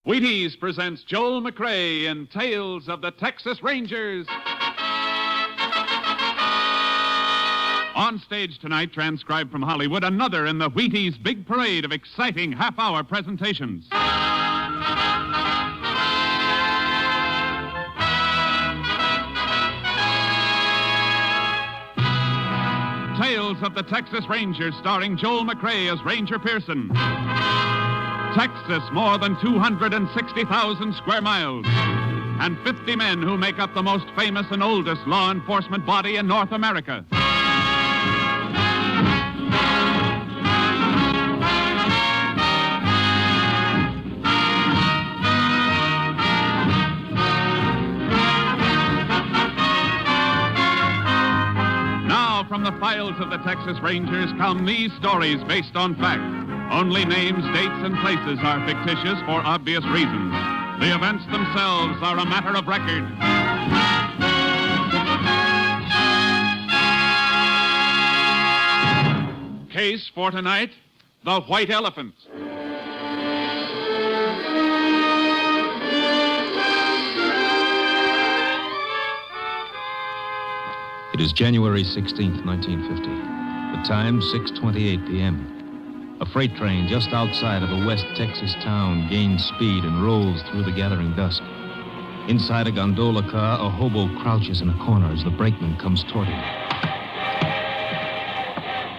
Wheaties presents Joel McRae in Tales of the Texas Rangers. On stage tonight, transcribed from Hollywood, another in the Wheaties big parade of exciting half-hour presentations. Tales of the Texas Rangers, starring Joel McRae as Ranger Pearson. Texas, more than 260,000 square miles, and 50 men who make up the most famous and oldest law enforcement body in North America. Now, from the files of the Texas Rangers come these stories based on fact. Only names, dates, and places are fictitious for obvious reasons. The events themselves are a matter of record. Case for tonight, the White Elephant. It is January 16th, 1950. The time, 6:28 p.m. A freight train just outside of a West Texas town gains speed and rolls through the gathering dusk. Inside a gondola car, a hobo crouches in a corner as the brakeman comes toward him.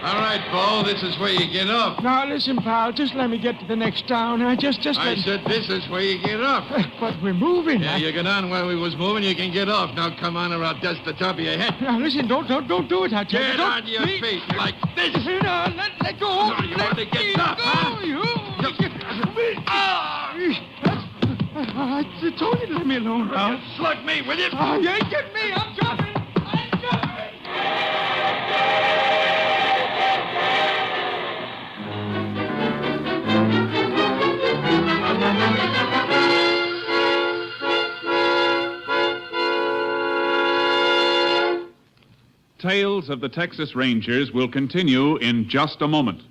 All right, Bo, this is where you get off. Now, listen, pal, just let me get to the next town. I said this is where you get off. But we're moving. Yeah, you get on where we was moving, you can get off. Now, come on, or I'll dust the top of your head. Now, listen, don't do it, I tell you. Get on your feet like this. No, let go. No, you want to get tough, huh? I told you to leave me alone, pal. Slug me, will you? Oh, you ain't getting me. I'm coming. Tales of the Texas Rangers will continue in just a moment.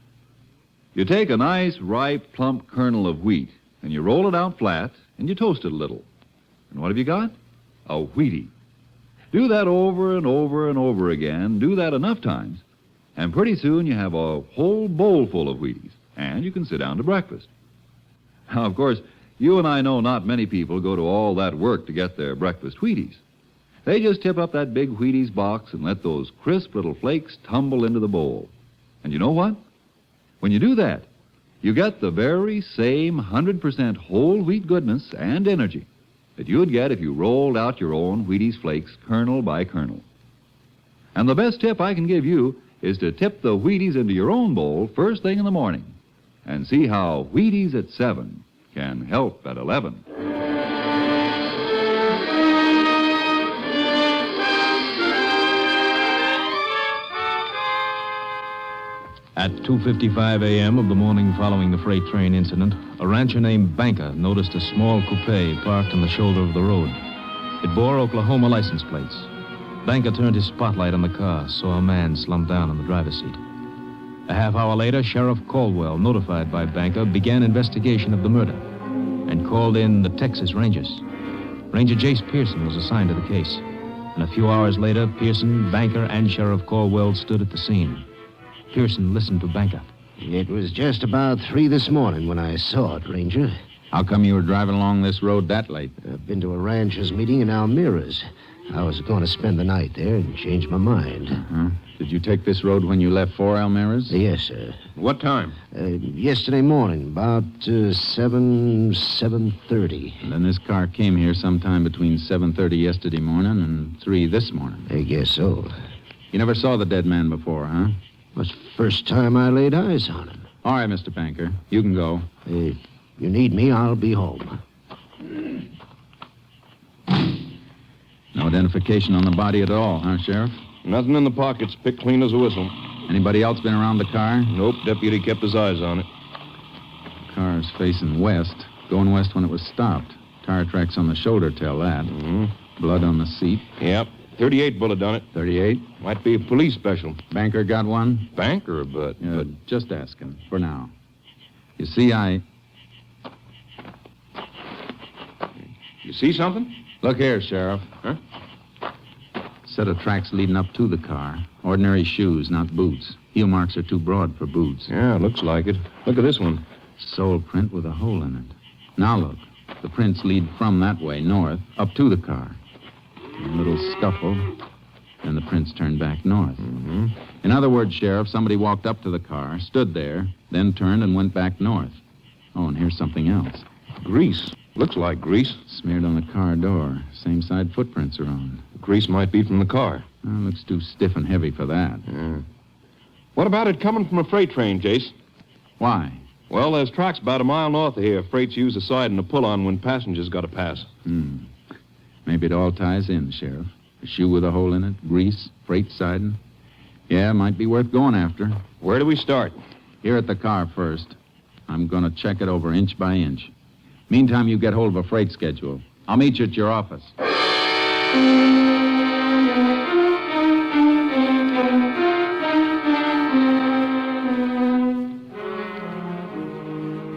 You take a nice, ripe, plump kernel of wheat, and you roll it out flat, and you toast it a little. And what have you got? A Wheatie. Do that over and over and over again. Do that enough times, and pretty soon you have a whole bowl full of Wheaties, and you can sit down to breakfast. Now, of course, you and I know not many people go to all that work to get their breakfast Wheaties. They just tip up that big Wheaties box and let those crisp little flakes tumble into the bowl. And you know what? When you do that, you get the very same 100% whole wheat goodness and energy that you'd get if you rolled out your own Wheaties flakes kernel by kernel. And the best tip I can give you is to tip the Wheaties into your own bowl first thing in the morning and see how Wheaties at 7 can help at 11. At 2:55 a.m. of the morning following the freight train incident, a rancher named Banker noticed a small coupe parked on the shoulder of the road. It bore Oklahoma license plates. Banker turned his spotlight on the car, saw a man slumped down in the driver's seat. A half hour later, Sheriff Caldwell, notified by Banker, began investigation of the murder and called in the Texas Rangers. Ranger Jace Pearson was assigned to the case. And a few hours later, Pearson, Banker, and Sheriff Caldwell stood at the scene. Pearson listened to Banker. It was just about 3 this morning when I saw it, Ranger. How come you were driving along this road that late? I've been to a ranchers' meeting in Almira's. I was going to spend the night there and changed my mind. Uh-huh. Did you take this road when you left for Almira's? Yes, sir. What time? Yesterday morning, about 7:30. And then this car came here sometime between 7:30 yesterday morning and 3 this morning. I guess so. You never saw the dead man before, huh? Was the first time I laid eyes on him. All right, Mr. Banker. You can go. If you need me, I'll be home. No identification on the body at all, huh, Sheriff? Nothing in the pockets. Picked clean as a whistle. Anybody else been around the car? Nope. Deputy kept his eyes on it. The car is facing west. Going west when it was stopped. Tire tracks on the shoulder tell that. Mm-hmm. Blood on the seat. Yep. 38 bullet done it. 38? Might be a police special. Banker got one? Banker, but... Just asking, for now. You see, You see something? Look here, Sheriff. Huh? Set of tracks leading up to the car. Ordinary shoes, not boots. Heel marks are too broad for boots. Yeah, looks like it. Look at this one. Sole print with a hole in it. Now look. The prints lead from that way, north, up to the car. A little scuffle, then the prints turn back north. Mm-hmm. In other words, Sheriff, somebody walked up to the car, stood there, then turned and went back north. Oh, and here's something else. Grease. Looks like grease. Smeared on the car door. Same side footprints are on. Grease might be from the car. Looks too stiff and heavy for that. Yeah. What about it coming from a freight train, Jace? Why? Well, there's tracks about a mile north of here. Freights use the side and the pull-on when passengers got to pass. Maybe it all ties in, Sheriff. A shoe with a hole in it, grease, freight siding. Yeah, might be worth going after. Where do we start? Here at the car first. I'm going to check it over inch by inch. Meantime, you get hold of a freight schedule. I'll meet you at your office.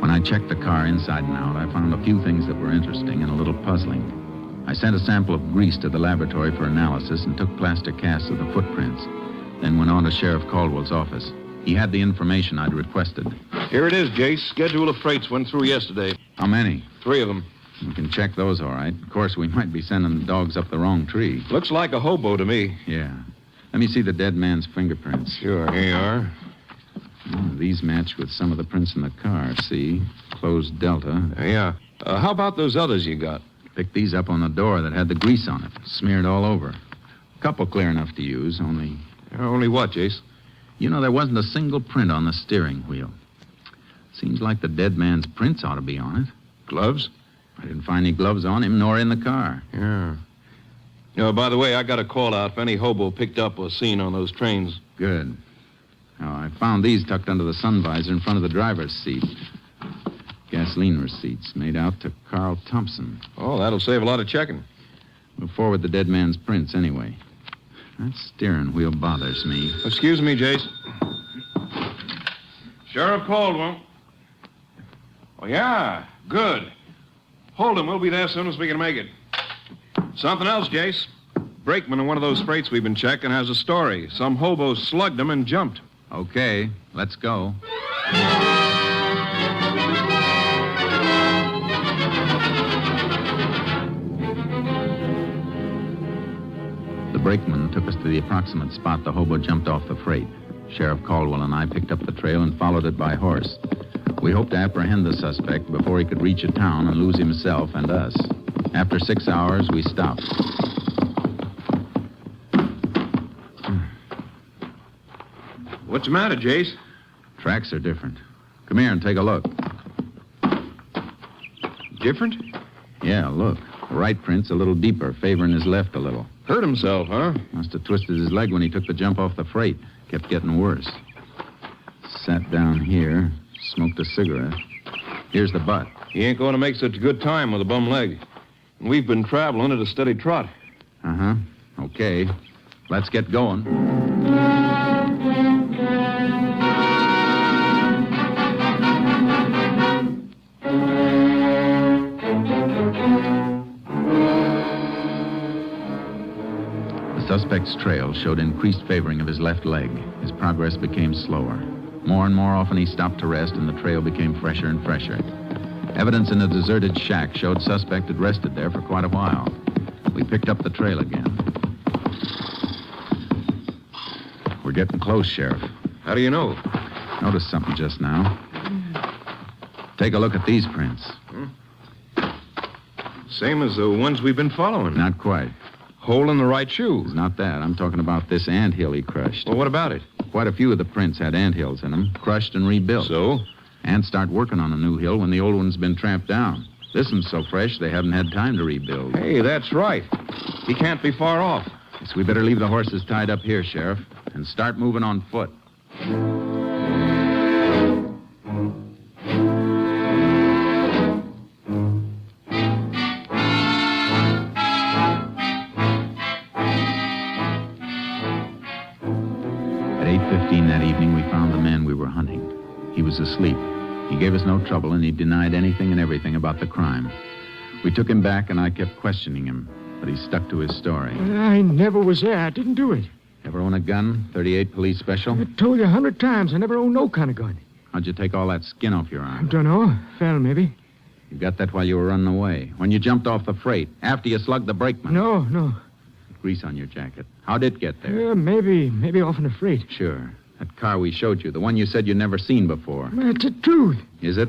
When I checked the car inside and out, I found a few things that were interesting and a little puzzling. I sent a sample of grease to the laboratory for analysis and took plaster casts of the footprints. Then went on to Sheriff Caldwell's office. He had the information I'd requested. Here it is, Jace. Schedule of freights went through yesterday. How many? 3 of them. We can check those, all right. Of course, we might be sending dogs up the wrong tree. Looks like a hobo to me. Yeah. Let me see the dead man's fingerprints. Sure, here you are. These match with some of the prints in the car. See? Closed delta. Yeah. How about those others you got? Picked these up on the door that had the grease on it. Smeared all over. Couple clear enough to use, only... Only what, Jace? You know, there wasn't a single print on the steering wheel. Seems like the dead man's prints ought to be on it. Gloves? I didn't find any gloves on him, nor in the car. Yeah. By the way, I got a call out if any hobo picked up or seen on those trains. Good. Now, I found these tucked under the sun visor in front of the driver's seat. Gasoline receipts made out to Carl Thompson. Oh, that'll save a lot of checking. We'll forward the dead man's prints anyway. That steering wheel bothers me. Excuse me, Jace. Sheriff Caldwell. Oh, yeah. Good. Hold him. We'll be there as soon as we can make it. Something else, Jace. Brakeman on one of those freights we've been checking has a story. Some hobo slugged him and jumped. Okay, let's go. The brakeman took us to the approximate spot the hobo jumped off the freight. Sheriff Caldwell and I picked up the trail and followed it by horse. We hoped to apprehend the suspect before he could reach a town and lose himself and us. After 6 hours, we stopped. What's the matter, Jace? Tracks are different. Come here and take a look. Different? Yeah, look. The right print's a little deeper, favoring his left a little. Hurt himself, huh? Must have twisted his leg when he took the jump off the freight. Kept getting worse. Sat down here, smoked a cigarette. Here's the butt. He ain't going to make such a good time with a bum leg. And we've been traveling at a steady trot. Uh-huh. Okay. Let's get going. The suspect's trail showed increased favoring of his left leg. His progress became slower. More and more often he stopped to rest, and the trail became fresher and fresher. Evidence in a deserted shack showed suspect had rested there for quite a while. We picked up the trail again. We're getting close, Sheriff. How do you know? Noticed something just now. Take a look at these prints. Same as the ones we've been following. Not quite. Hole in the right shoe. It's not that. I'm talking about this anthill he crushed. Well, what about it? Quite a few of the prints had anthills in them, crushed and rebuilt. So? Ants start working on a new hill when the old one's been tramped down. This one's so fresh they haven't had time to rebuild. Hey, that's right. He can't be far off. Guess we better leave the horses tied up here, Sheriff, and start moving on foot. At 8:15 that evening, we found the man we were hunting. He was asleep. He gave us no trouble, and he denied anything and everything about the crime. We took him back, and I kept questioning him, but he stuck to his story. I never was there. I didn't do it. Ever own a gun? 38 police special? I told you 100 times I never owned no kind of gun. How'd you take all that skin off your arm? Dunno. Fell, maybe. You got that while you were running away. When you jumped off the freight, after you slugged the brakeman. No. Grease on your jacket. How'd it get there? Maybe off in the freight. Sure. That car we showed you, the one you said you'd never seen before. It's the truth. Is it?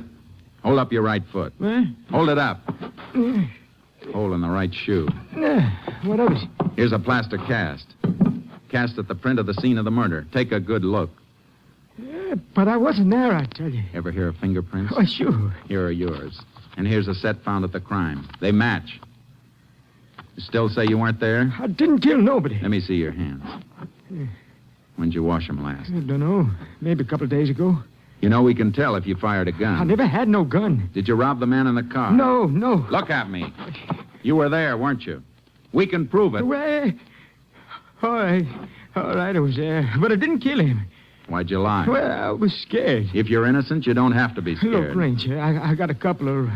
Hold up your right foot. What? Hold it up. Hole in the right shoe. What of it? Here's a plaster cast. Cast at the print of the scene of the murder. Take a good look. But I wasn't there, I tell you. Ever hear of fingerprints? Oh, sure. Here are yours. And here's a set found at the crime. They match. You still say you weren't there? I didn't kill nobody. Let me see your hands. When'd you wash them last? I don't know. Maybe a couple of days ago. You know we can tell if you fired a gun. I never had no gun. Did you rob the man in the car? No. Look at me. You were there, weren't you? We can prove it. Well, all right, I was there. But I didn't kill him. Why'd you lie? Well, I was scared. If you're innocent, you don't have to be scared. Look, Ranger, I got a couple of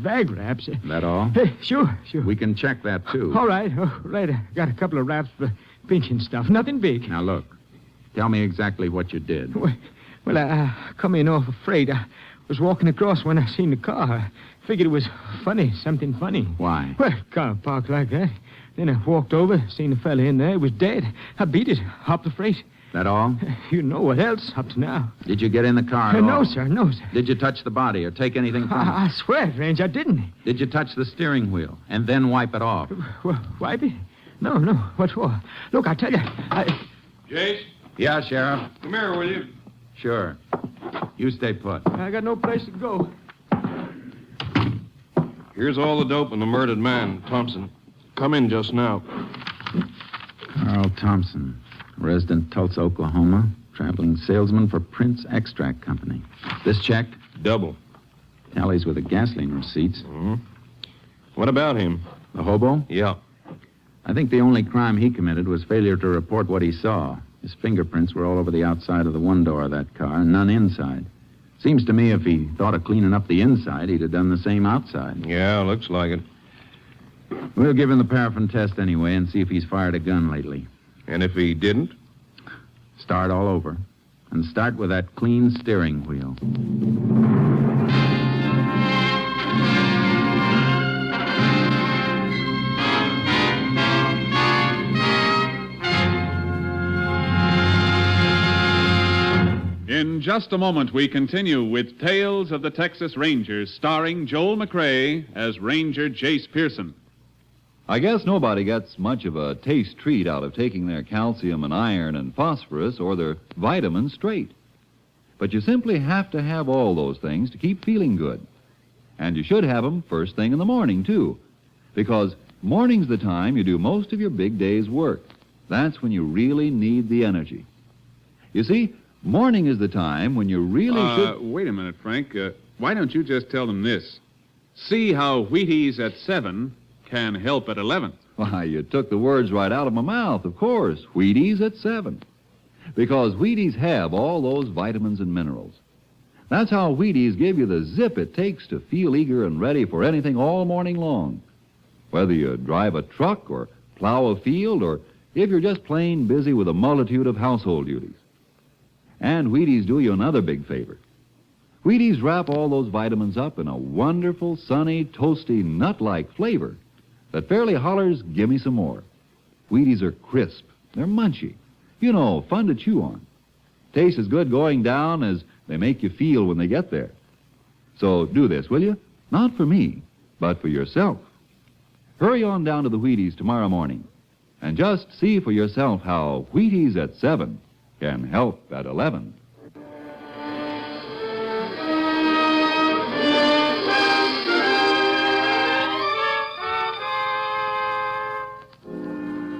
bag wraps. That all? Hey, sure. We can check that, too. All right. I got a couple of wraps for pinching stuff. Nothing big. Now, look. Tell me exactly what you did. Well, I come in off a freight. I was walking across when I seen the car. I figured it was funny, something funny. Why? Well, car parked like that. Then I walked over, seen the fella in there. He was dead. I beat it, hopped the freight. That all? You know what else up to now. Did you get in the car at No, all? sir. Did you touch the body or take anything from it? I swear it, Range, I didn't. Did you touch the steering wheel and then wipe it off? Wipe it? No. What for? Look, I tell you, Jace, Yeah, Sheriff. come here, will you? Sure. You stay put. I got no place to go. Here's all the dope and the murdered man, Thompson. Come in just now. Carl Thompson, resident Tulsa, Oklahoma, traveling salesman for Prince Extract Company. This checked? Double. Tallies with the gasoline receipts. Mm-hmm. What about him? The hobo? Yeah. I think the only crime he committed was failure to report what he saw. His fingerprints were all over the outside of the one door of that car, and none inside. Seems to me if he thought of cleaning up the inside, he'd have done the same outside. Yeah, looks like it. We'll give him the paraffin test anyway and see if he's fired a gun lately. And if he didn't? Start all over. And start with that clean steering wheel. In just a moment, we continue with Tales of the Texas Rangers, starring Joel McRae as Ranger Jace Pearson. I guess nobody gets much of a taste treat out of taking their calcium and iron and phosphorus or their vitamins straight. But you simply have to have all those things to keep feeling good. And you should have them first thing in the morning, too. Because morning's the time you do most of your big day's work. That's when you really need the energy. You see, morning is the time when you really should... Wait a minute, Frank. Why don't you just tell them this? See how Wheaties at 7 can help at 11. Why, you took the words right out of my mouth, of course. Wheaties at 7. Because Wheaties have all those vitamins and minerals. That's how Wheaties give you the zip it takes to feel eager and ready for anything all morning long. Whether you drive a truck or plow a field or if you're just plain busy with a multitude of household duties. And Wheaties do you another big favor. Wheaties wrap all those vitamins up in a wonderful, sunny, toasty, nut-like flavor that fairly hollers, give me some more. Wheaties are crisp. They're munchy. You know, fun to chew on. Taste as good going down as they make you feel when they get there. So do this, will you? Not for me, but for yourself. Hurry on down to the Wheaties tomorrow morning and just see for yourself how Wheaties at 7 can help at 11.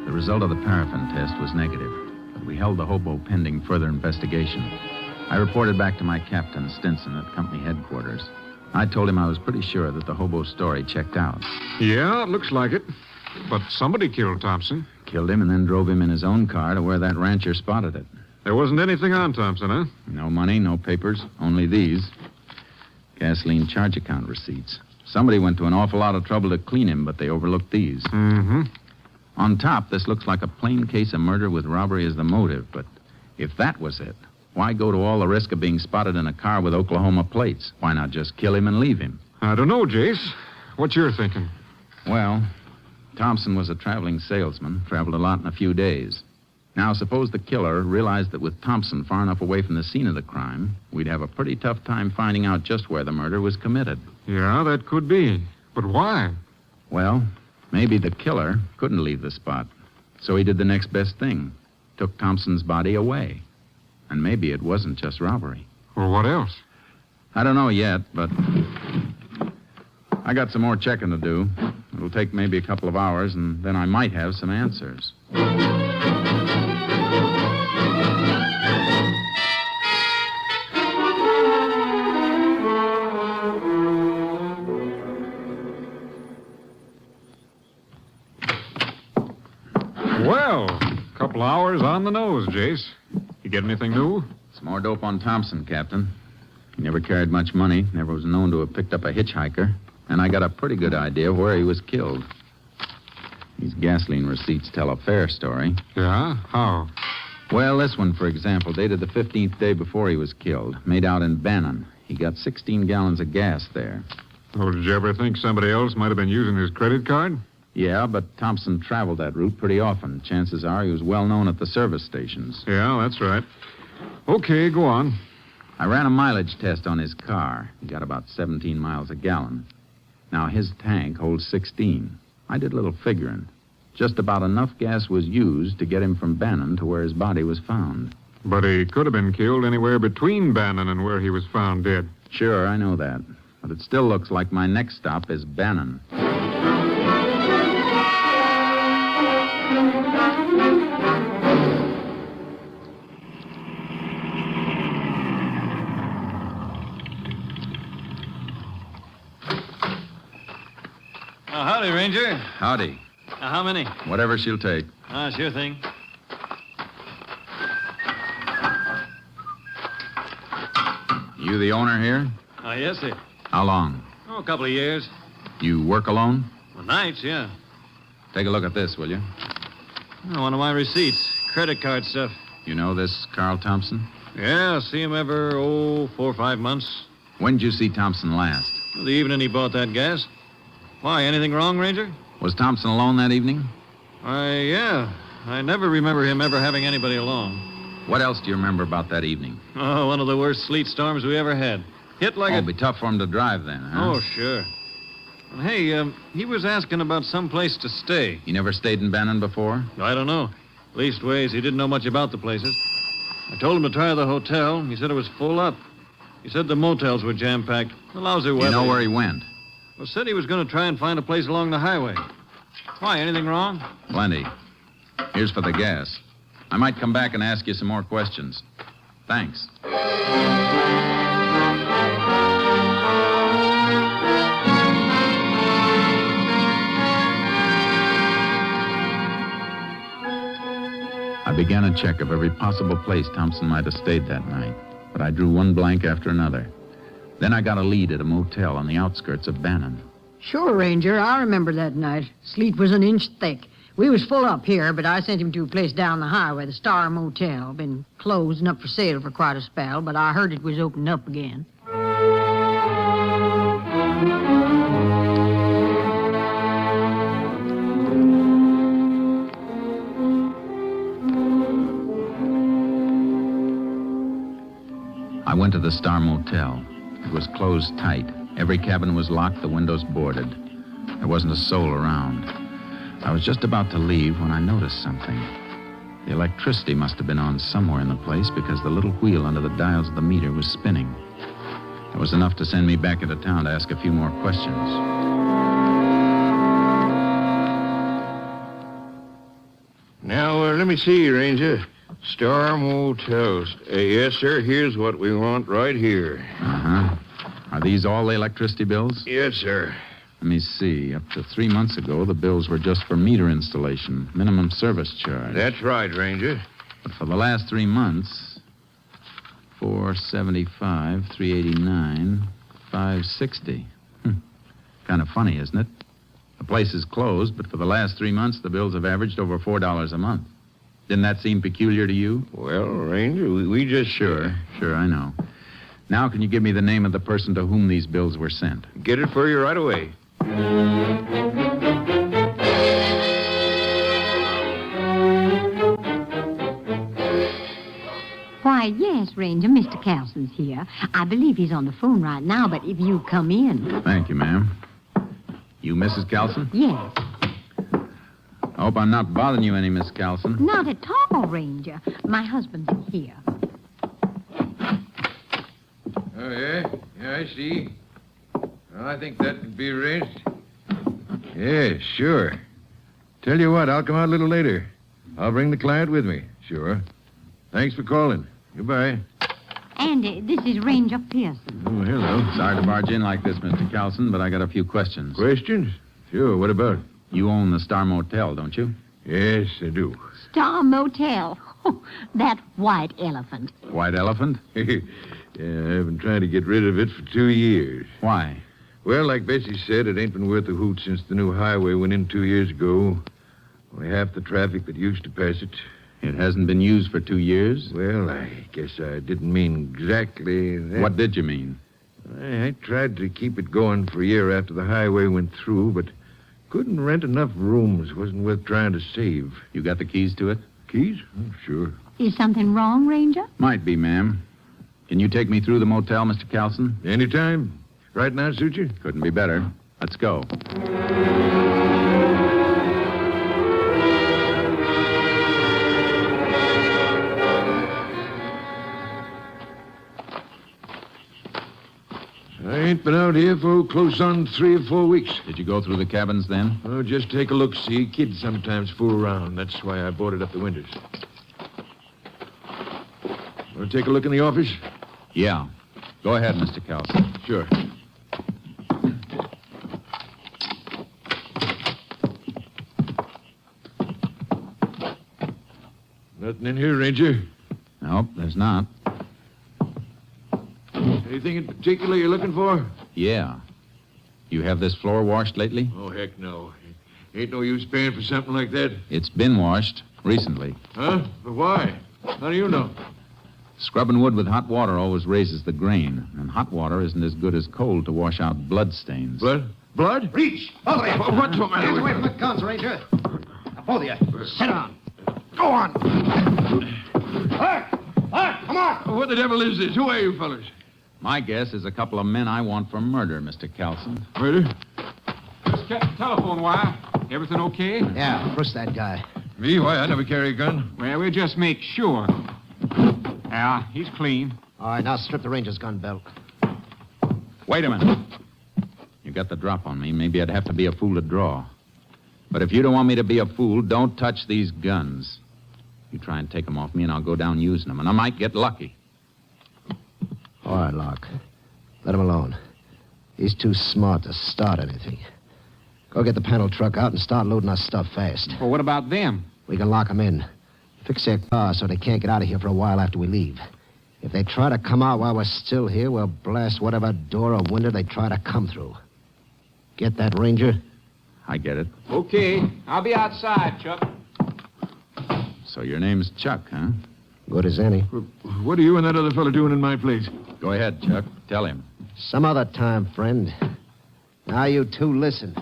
The result of the paraffin test was negative, but we held the hobo pending further investigation. I reported back to my captain, Stinson, at company headquarters. I told him I was pretty sure that the hobo story checked out. Yeah, it looks like it. But somebody killed Thompson. Killed him and then drove him in his own car to where that rancher spotted it. There wasn't anything on Thompson, huh? No money, no papers, only these. Gasoline charge account receipts. Somebody went to an awful lot of trouble to clean him, but they overlooked these. Mm-hmm. On top, this looks like a plain case of murder with robbery as the motive, but if that was it, why go to all the risk of being spotted in a car with Oklahoma plates? Why not just kill him and leave him? I don't know, Jace. What you're thinking? Well, Thompson was a traveling salesman, traveled a lot in a few days. Now, suppose the killer realized that with Thompson far enough away from the scene of the crime, we'd have a pretty tough time finding out just where the murder was committed. Yeah, that could be. But why? Well, maybe the killer couldn't leave the spot. So he did the next best thing. Took Thompson's body away. And maybe it wasn't just robbery. Well, what else? I don't know yet, but I got some more checking to do. It'll take maybe a couple of hours, and then I might have some answers. Well, a couple hours on the nose, Jace. You get anything new? Some more dope on Thompson, Captain. He never carried much money, never was known to have picked up a hitchhiker, and I got a pretty good idea where he was killed. These gasoline receipts tell a fair story. Yeah? How? Well, this one, for example, dated the 15th day before he was killed, made out in Bannon. He got 16 gallons of gas there. Oh, did you ever think somebody else might have been using his credit card? Yeah, but Thompson traveled that route pretty often. Chances are he was well known at the service stations. Yeah, that's right. Okay, go on. I ran a mileage test on his car. He got about 17 miles a gallon. Now, his tank holds 16. I did a little figuring. Just about enough gas was used to get him from Bannon to where his body was found. But he could have been killed anywhere between Bannon and where he was found dead. Sure, I know that. But it still looks like my next stop is Bannon. Howdy, Ranger. Howdy. How many? Whatever she'll take. Sure thing. You the owner here? Yes, sir. How long? A couple of years. You work alone? Well, nights, yeah. Take a look at this, will you? One of my receipts. Credit card stuff. You know this Carl Thompson? Yeah, see him every, 4 or 5 months. When did you see Thompson last? The evening he bought that gas. Why, anything wrong, Ranger? Was Thompson alone that evening? Yeah. I never remember him ever having anybody along. What else do you remember about that evening? Oh, one of the worst sleet storms we ever had. Hit like It'd be tough for him to drive then, huh? Oh, sure. Well, hey, he was asking about some place to stay. He never stayed in Bannon before? I don't know. Leastways, he didn't know much about the places. I told him to try the hotel. He said it was full up. He said the motels were jam-packed. The lousy weather. You know where he went? Well, said he was going to try and find a place along the highway. Why, anything wrong? Plenty. Here's for the gas. I might come back and ask you some more questions. Thanks. I began a check of every possible place Thompson might have stayed that night, but I drew one blank after another. Then I got a lead at a motel on the outskirts of Bannon. Sure, Ranger. I remember that night. Sleet was an inch thick. We was full up here, but I sent him to a place down the highway, the Star Motel. Been closed and up for sale for quite a spell, but I heard it was opened up again. I went to the Star Motel. It was closed tight. Every cabin was locked, the windows boarded. There wasn't a soul around. I was just about to leave when I noticed something. The electricity must have been on somewhere in the place because the little wheel under the dials of the meter was spinning. It was enough to send me back into town to ask a few more questions. Now, let me see, Ranger. Star Motels. Yes, sir. Here's what we want right here. Uh-huh. Are these all the electricity bills? Yes, sir. Let me see. Up to 3 months ago, the bills were just for meter installation, minimum service charge. That's right, Ranger. But for the last 3 months, $475, $389, $560. Kind of funny, isn't it? The place is closed, but for the last 3 months, the bills have averaged over $4 a month. Didn't that seem peculiar to you? Well, Ranger, we just... Sure, I know. Now, can you give me the name of the person to whom these bills were sent? Get it for you right away. Why, yes, Ranger, Mr. Carlson's here. I believe he's on the phone right now, but if you come in... Thank you, ma'am. You Mrs. Carlson? Yes. I hope I'm not bothering you any, Miss Carlson. Not at all, Ranger. My husband's here. Oh, yeah? Yeah, I see. Well, I think that could be arranged. Yeah, sure. Tell you what, I'll come out a little later. I'll bring the client with me. Sure. Thanks for calling. Goodbye. And this is Ranger Pearson. Oh, hello. Sorry to barge in like this, Mr. Carlson, but I got a few questions. Questions? Sure, what about? You own the Star Motel, don't you? Yes, I do. Star Motel. Oh, that white elephant. White elephant? Yeah, I've been trying to get rid of it for 2 years. Why? Well, like Bessie said, it ain't been worth a hoot since the new highway went in 2 years ago. Only half the traffic that used to pass it. It hasn't been used for 2 years? Well, I guess I didn't mean exactly that. What did you mean? I tried to keep it going for a year after the highway went through, but couldn't rent enough rooms. Wasn't worth trying to save. You got the keys to it? Keys? Oh, sure. Is something wrong, Ranger? Might be, ma'am. Can you take me through the motel, Mr. Carlson? Anytime. Right now, suit you? Couldn't be better. Let's go. I ain't been out here for close on 3 or 4 weeks. Did you go through the cabins then? Oh, just take a look, see. Kids sometimes fool around. That's why I boarded up the windows. Want to take a look in the office? Yeah. Go ahead, Mr. Carlson. Sure. Nothing in here, Ranger. Nope, there's not. Anything in particular you're looking for? Yeah. You have this floor washed lately? Oh, heck no. Ain't no use paying for something like that. It's been washed recently. Huh? But why? How do you know? Scrubbing wood with hot water always raises the grain, and hot water isn't as good as cold to wash out blood stains. Blood? Blood? Reach! Both of you! What's the matter Hands with away you? from the guns, Ranger. Now, both of you, sit down. Go on. Come on. What the devil is this? Who are you fellas? My guess is a couple of men I want for murder, Mr. Carlson. Murder? Just kept the telephone wire. Everything okay? Yeah, push that guy. Me? Why? I never carry a gun. Well, we'll just make sure. Yeah, he's clean. All right, now strip the Ranger's gun belt. Wait a minute. You got the drop on me. Maybe I'd have to be a fool to draw. But if you don't want me to be a fool, don't touch these guns. You try and take them off me, and I'll go down using them, and I might get lucky. All right, Locke. Let him alone. He's too smart to start anything. Go get the panel truck out and start loading our stuff fast. Well, what about them? We can lock them in. Fix their car so they can't get out of here for a while after we leave. If they try to come out while we're still here, we'll blast whatever door or window they try to come through. Get that, Ranger? I get it. Okay, I'll be outside, Chuck. So your name's Chuck, huh? Good as any. What are you and that other fellow doing in my place? Go ahead, Chuck. Tell him. Some other time, friend. Now you two listen.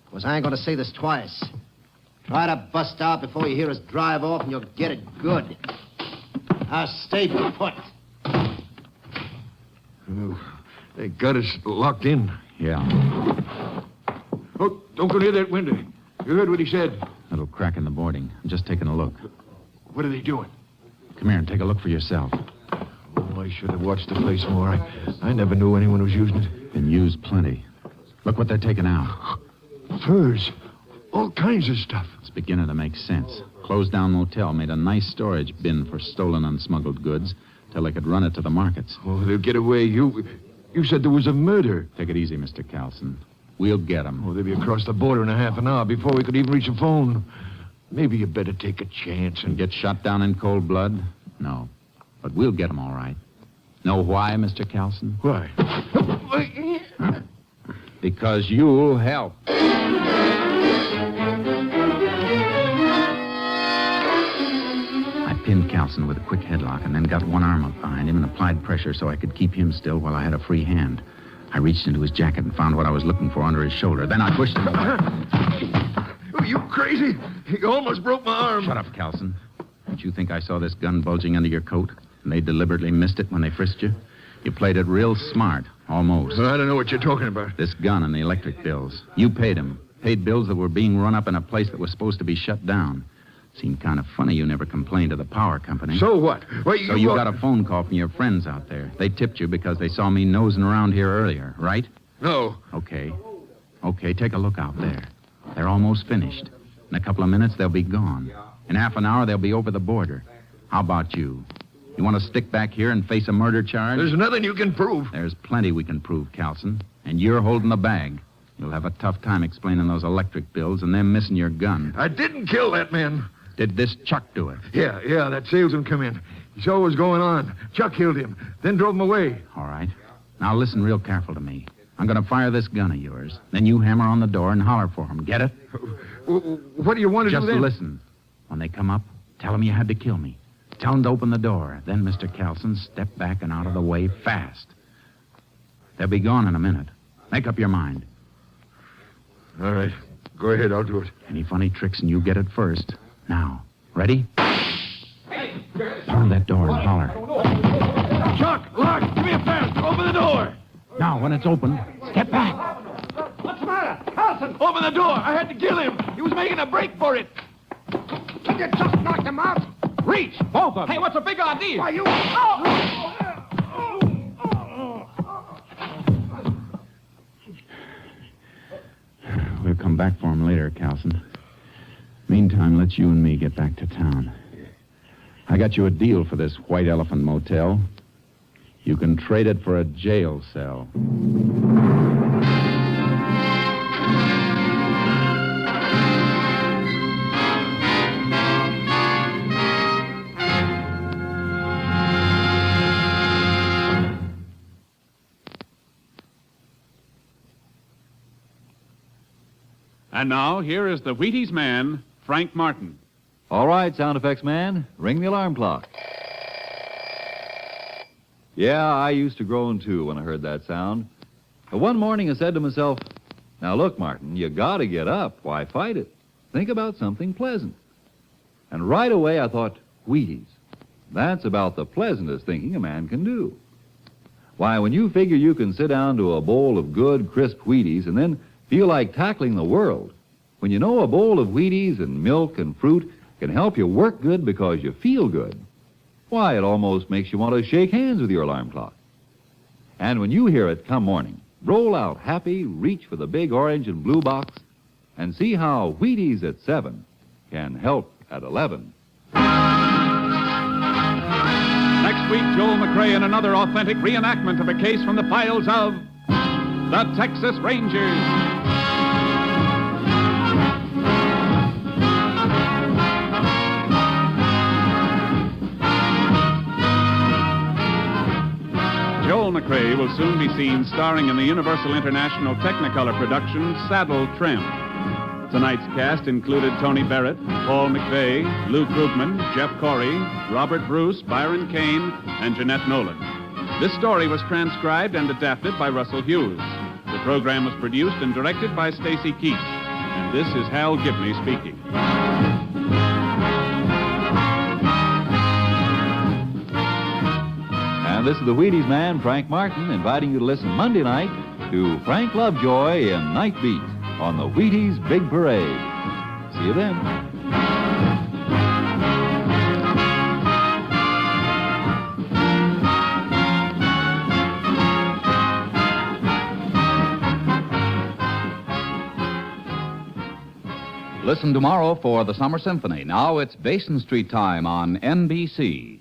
Because I ain't going to say this twice. Try to bust out before you hear us drive off, and you'll get it good. Now stay put. Oh, they got us locked in. Yeah. Oh, don't go near that window. You heard what he said. Little crack in the boarding. I'm just taking a look. What are they doing? Come here and take a look for yourself. Oh, I should have watched the place more. I never knew anyone was using it. Been used plenty. Look what they're taking out. Furs. All kinds of stuff. It's beginning to make sense. Closed down motel made a nice storage bin for stolen and smuggled goods till they could run it to the markets. Oh, they'll get away. You said there was a murder. Take it easy, Mr. Carlson. We'll get them. Oh, they'll be across the border in a half an hour before we could even reach a phone. Maybe you better take a chance And get shot down in cold blood? No. But we'll get them all right. Know why, Mr. Carlson? Why? Because you'll help. I pinned Calson with a quick headlock and then got one arm up behind him and applied pressure so I could keep him still while I had a free hand. I reached into his jacket and found what I was looking for under his shoulder. Then I pushed him away. Oh, you crazy? You almost broke my arm. Shut up, Calson. Don't you think I saw this gun bulging under your coat? And they deliberately missed it when they frisked you? You played it real smart, almost. I don't know what you're talking about. This gun and the electric bills. You paid them. Paid bills that were being run up in a place that was supposed to be shut down. Seemed kind of funny you never complained to the power company. So what? Well, So you got a phone call from your friends out there. They tipped you because they saw me nosing around here earlier, right? No. Okay. Okay, take a look out there. They're almost finished. In a couple of minutes, they'll be gone. In half an hour, they'll be over the border. How about you? You want to stick back here and face a murder charge? There's nothing you can prove. There's plenty we can prove, Calson. And you're holding the bag. You'll have a tough time explaining those electric bills and them missing your gun. I didn't kill that man. Did this Chuck do it? Yeah, that salesman come in. He saw what was going on. Chuck killed him, then drove him away. All right. Now listen real careful to me. I'm going to fire this gun of yours. Then you hammer on the door and holler for him. Get it? What do you want to Just do then? listen. When they come up, tell them you had to kill me. Tell them to open the door. Then, Mr. Calson, step back and out of the way fast. They'll be gone in a minute. Make up your mind. All right. Go ahead, I'll do it. Any funny tricks and you get it first. Now, ready? Pound that door and holler. Chuck, lock, give me a fast. Open the door. Now, when it's open, step back. What's the matter? Carlson, open the door. I had to kill him. He was making a break for it. Did you just knock him out? Reach, both of them. Hey, what's the big idea? Why, you... We'll come back for him later, Calson. Meantime, let's you and me get back to town. I got you a deal for this White Elephant Motel. You can trade it for a jail cell. And now, here is the Wheaties man, Frank Martin. All right, sound effects man, ring the alarm clock. Yeah, I used to groan, too, when I heard that sound. But one morning I said to myself, now look, Martin, you gotta get up. Why fight it? Think about something pleasant. And right away I thought, Wheaties. That's about the pleasantest thinking a man can do. Why, when you figure you can sit down to a bowl of good, crisp Wheaties and then feel like tackling the world, when you know a bowl of Wheaties and milk and fruit can help you work good because you feel good, why, it almost makes you want to shake hands with your alarm clock. And when you hear it come morning, roll out happy, reach for the big orange and blue box, and see how Wheaties at 7 can help at 11. Next week, Joel McRae in another authentic reenactment of a case from the files of the Texas Rangers. Joel McRae will soon be seen starring in the Universal International Technicolor production Saddle Tramp. Tonight's cast included Tony Barrett, Paul McVeigh, Lou Krugman, Jeff Corey, Robert Bruce, Byron Kane, and Jeanette Nolan. This story was transcribed and adapted by Russell Hughes. The program was produced and directed by Stacy Keach. And this is Hal Gibney speaking. And this is the Wheaties man, Frank Martin, inviting you to listen Monday night to Frank Lovejoy in Night Beat on the Wheaties Big Parade. See you then. Listen tomorrow for the Summer Symphony. Now it's Basin Street time on NBC.